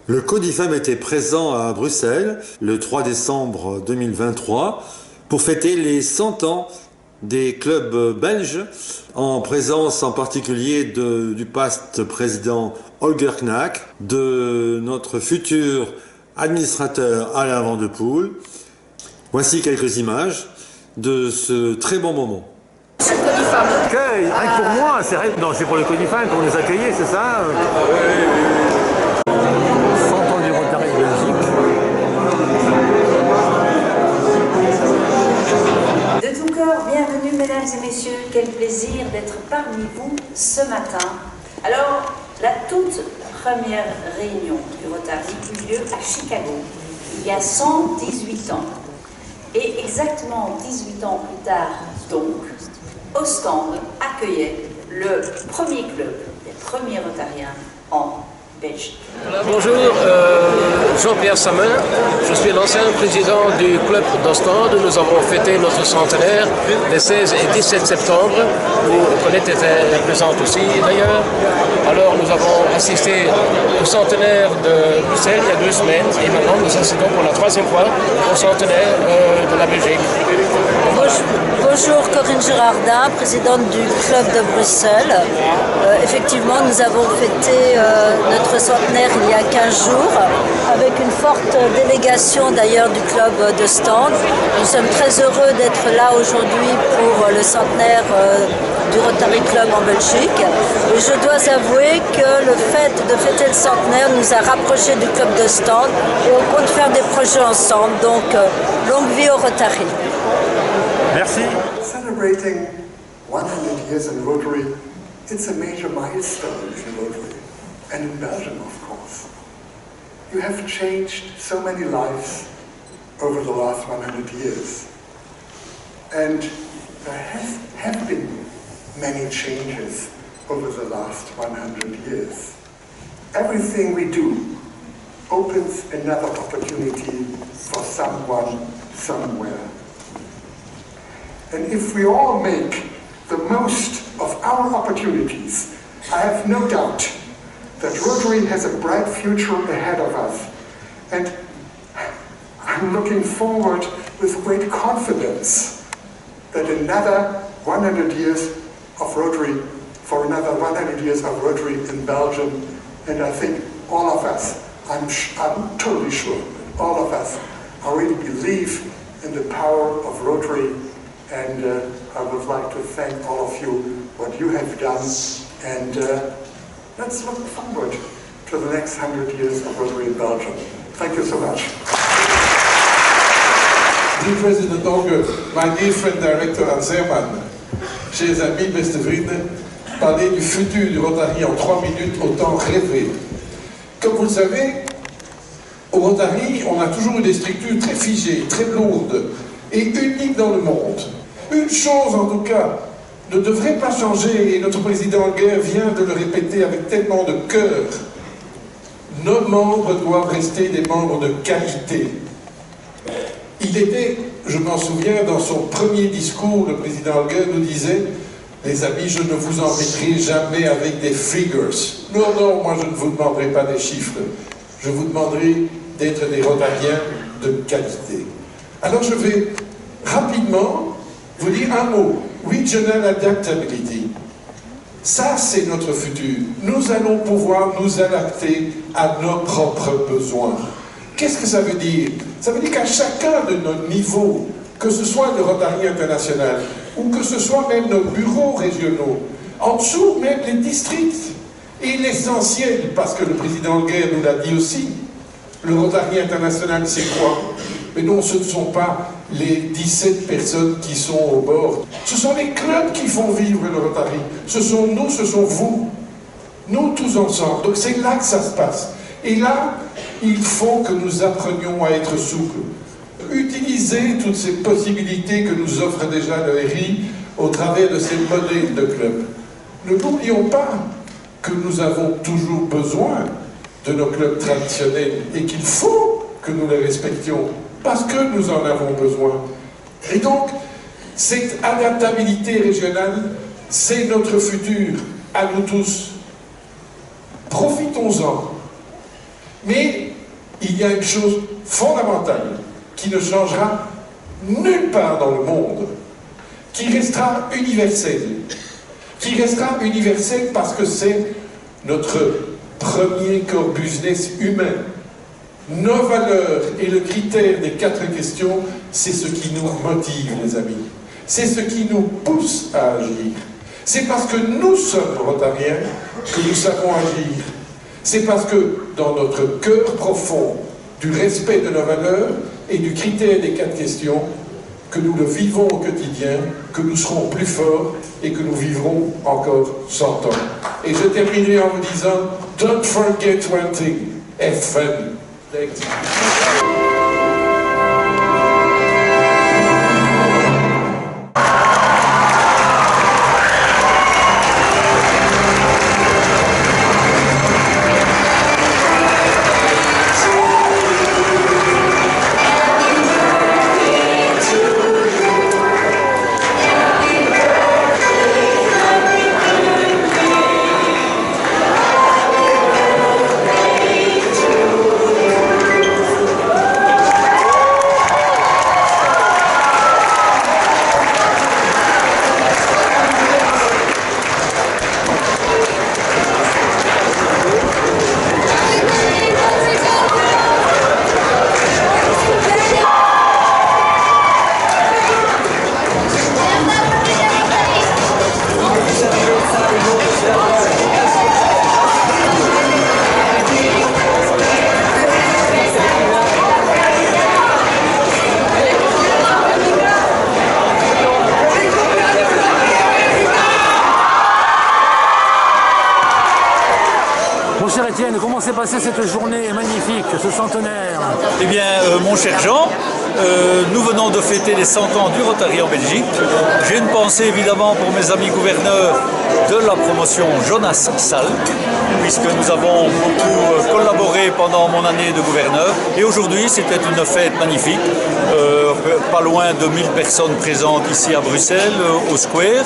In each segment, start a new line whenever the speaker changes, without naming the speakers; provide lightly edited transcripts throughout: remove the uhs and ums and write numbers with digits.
Le CODIFAM était présent à Bruxelles le 3 décembre 2023 pour fêter les 100 ans des clubs belges, en présence en particulier du past président Holger Knack, de notre futur administrateur Alain Van de Poel. Voici quelques images de ce très bon moment.
Accueil, pour moi, c'est pour le CODIFAM qu'on les accueillait, c'est ça?
Bienvenue mesdames et messieurs, quel plaisir d'être parmi vous ce matin. Alors, la toute première réunion du Rotary eut lieu à Chicago, il y a 118 ans. Et exactement 18 ans plus tard, donc, Ostende accueillait le premier club des premiers Rotariens en Belgique.
Bonjour, Jean-Pierre Samin, je suis l'ancien président du club d'Ostende. Nous avons fêté notre centenaire les 16 et 17 septembre, où Colette était présente aussi d'ailleurs. Alors nous avons assisté au centenaire de Bruxelles il y a 2 semaines et maintenant nous assistons pour la 3e fois au centenaire de la Belgique.
Bonjour, Corinne Girardin, présidente du club de Bruxelles. Effectivement, nous avons fêté notre centenaire il y a 15 jours avec une forte délégation d'ailleurs du club d'Ostende. Nous sommes très heureux d'être là aujourd'hui pour le centenaire du Rotary Club en Belgique. Et je dois avouer que le fait de fêter le centenaire nous a rapprochés du club d'Ostende et on compte faire des projets ensemble. Donc, longue vie au Rotary.
Merci.
Celebrating 100 years in Rotary, it's a major milestone in Rotary, and in Belgium, of course. You have changed so many lives over the last 100 years. And there have been many changes over the last 100 years. Everything we do opens another opportunity for someone, somewhere. And if we all make the most of our opportunities, I have no doubt that Rotary has a bright future ahead of us. And I'm looking forward with great confidence that another 100 years of Rotary, for another 100 years of Rotary in Belgium, and I think all of us, I'm totally sure, all of us already believe in the power of Rotary. And I would like to thank all of you what you have done, and let's look forward to the next 100 years of Rotary in Belgium. Thank you so much.
Dear President Holger, my dear friend Director Hans Zeerman, chers amis, beste vrienden, parler du futur du Rotary en 3 minutes, autant rêver. Comme vous le savez, au Rotary, on a toujours eu des structures très figées, très lourdes et uniques dans le monde. Une chose en tout cas ne devrait pas changer, et notre président Holger vient de le répéter avec tellement de cœur. Nos membres doivent rester des membres de qualité. Il était, je m'en souviens, dans son premier discours, le président Holger nous disait « Les amis, je ne vous embêterai jamais avec des figures. Non, non, moi je ne vous demanderai pas des chiffres. Je vous demanderai d'être des Rotariens de qualité. » Alors je vais rapidement vous dire un mot, Regional Adaptability. Ça, c'est notre futur. Nous allons pouvoir nous adapter à nos propres besoins. Qu'est-ce que ça veut dire? Ça veut dire qu'à chacun de nos niveaux, que ce soit le Rotary international, ou que ce soit même nos bureaux régionaux, en dessous même les districts, et l'essentiel, parce que le président Holger nous l'a dit aussi, le Rotary international, c'est quoi? Mais non, ce ne sont pas les 17 personnes qui sont au bord. Ce sont les clubs qui font vivre le Rotary. Ce sont nous, ce sont vous. Nous tous ensemble. Donc c'est là que ça se passe. Et là, il faut que nous apprenions à être souples. Utiliser toutes ces possibilités que nous offre déjà le RI au travers de ces modèles de clubs. Ne n'oublions pas que nous avons toujours besoin de nos clubs traditionnels et qu'il faut que nous les respections parce que nous en avons besoin. Et donc, cette adaptabilité régionale, c'est notre futur à nous tous. Profitons-en. Mais il y a une chose fondamentale qui ne changera nulle part dans le monde, qui restera universelle. Qui restera universelle parce que c'est notre premier core business humain. Nos valeurs et le critère des 4 questions, c'est ce qui nous motive, les amis. C'est ce qui nous pousse à agir. C'est parce que nous sommes rotariens que nous savons agir. C'est parce que dans notre cœur profond du respect de nos valeurs et du critère des 4 questions, que nous le vivons au quotidien, que nous serons plus forts et que nous vivrons encore 100 ans. Et je terminerai en vous disant, don't forget one thing, have fun.
Mon cher Étienne, comment s'est passée cette journée magnifique, ce centenaire?
Eh bien, mon cher Jean, nous venons de fêter les 100 ans du Rotary en Belgique. J'ai une pensée évidemment pour mes amis gouverneurs de la promotion Jonas Salk, puisque nous avons beaucoup collaboré pendant mon année de gouverneur. Et aujourd'hui, c'était une fête magnifique, pas loin de 1000 personnes présentes ici à Bruxelles, au Square.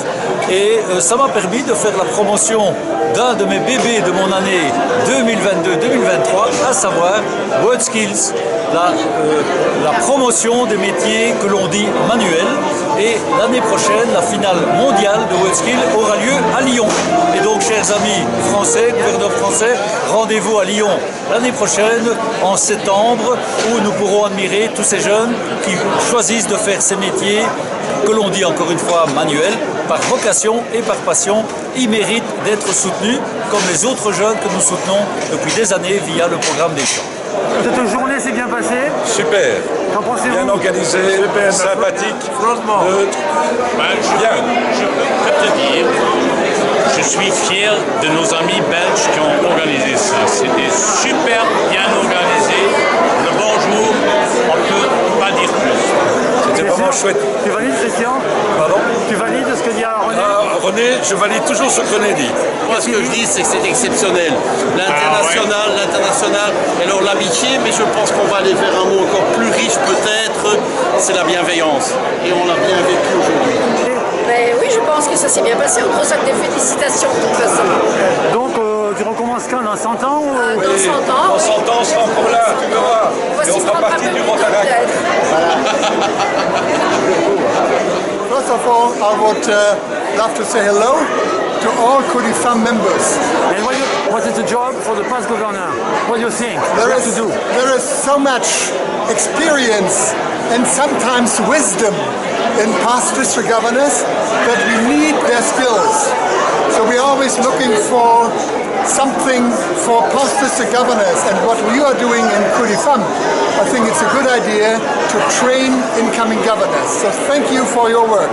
Et ça m'a permis de faire la promotion d'un de mes bébés de mon année 2022-2023, à savoir WorldSkills, la promotion des métiers que l'on dit manuels. Et l'année prochaine, la finale mondiale de WorldSkills aura lieu à Lyon. Et donc, chers amis français, gouverneurs français, rendez-vous à Lyon l'année prochaine, en septembre, où nous pourrons admirer tous ces jeunes qui choisissent de faire ces métiers que l'on dit encore une fois manuels, par vocation et par passion. Ils méritent d'être soutenus comme les autres jeunes que nous soutenons depuis des années via le programme des champs.
Cette journée s'est bien passée?
Super.
Qu'en pensez-vous?
Bien organisé, sympathique, neutre.
Bien. Je peux te dire, je suis fier de nos amis belges qui ont organisé ça. C'était super bien organisé. Le bonjour, on ne peut pas dire plus.
C'était vraiment chouette.
Tu valides, Christian?
Pardon?
Tu valides ce que dit René?
René, je valide toujours ce que René dit.
Moi, ce que je dis, c'est que c'est exceptionnel. L'international, alors l'amitié, mais je pense qu'on va aller vers un mot encore plus riche peut-être, c'est la bienveillance. Et on l'a bien vécu aujourd'hui.
Ben oui, je pense que ça s'est bien passé. On reçoit des félicitations de toute façon.
Donc, tu recommences quand? Dans 100 ans ou...
Dans 100 ans,
Dans 100 ans, on sera encore là, tu verras. Et on fera partie du Rotaract.
First of all, I would love to say hello to all CODIFAM members.
And what is the job for the past governor? What do you think?
There is so much experience and sometimes wisdom in past district governors that we need their skills. So we're always looking for something for past district governors, and what we are doing in CODIFAM, I think it's a good idea to train incoming governors. So thank you for your work.